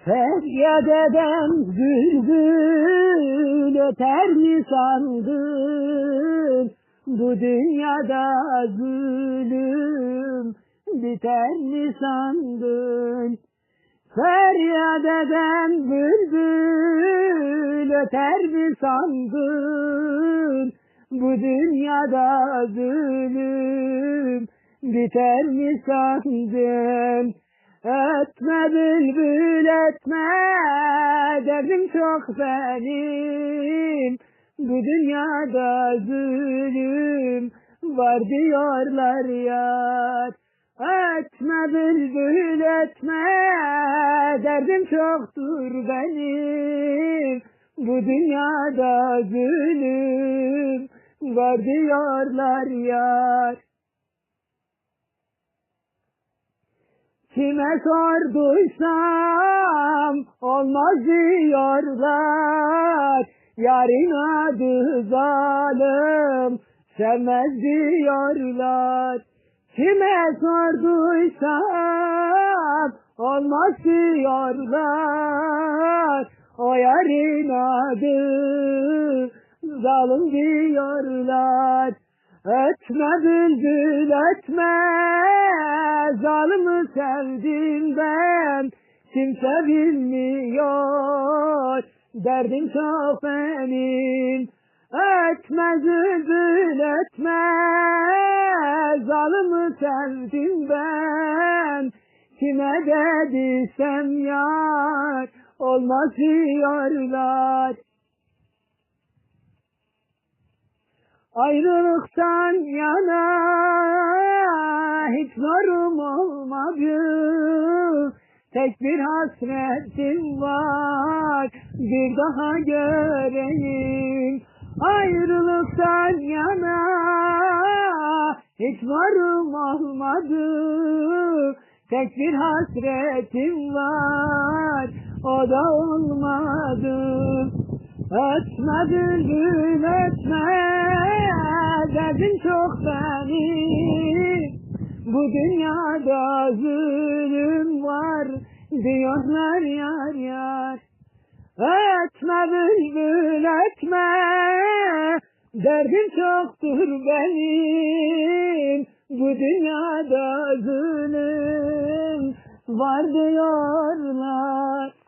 Feryat eden bülbül öter mi sandın? Bu dünyada zulüm biter mi sandın? Feryat eden bülbül öter mi sandın? Bu dünyada zulüm biter mi sandın? Ötme bülbül ötme, derdim çok benim. Bu dünyada zulüm var diyorlar yar. Ötme bülbül ötme, derdim çoktur benim. Bu dünyada zulüm var diyorlar yar. Kime sorduysam olmaz diyorlar. Yarın adı zalim, sevmez diyorlar. Kime sorduysam olmaz diyorlar. O yarın adı zalim diyorlar. Ötme bülbül ötme, zalimi sevdim ben. Kimse bilmiyor, derdim çok benim. Ötme bülbül ötme, zalimi sevdim ben. Kime dediysem yar, olmaz diyorlar. Ayrılıktan yana hiç varım olmadı. Tek bir hasretim var, bir daha göreyim. Ayrılıktan yana hiç varım olmadı. Tek bir hasretim var, o da olmadı. Ötme bülbül ötme, derdim çok benim. Bu dünyada zulüm var diyorlar yar yar. Ötme bülbül ötme, derdim çoktur benim. Bu dünyada zulüm var diyorlar.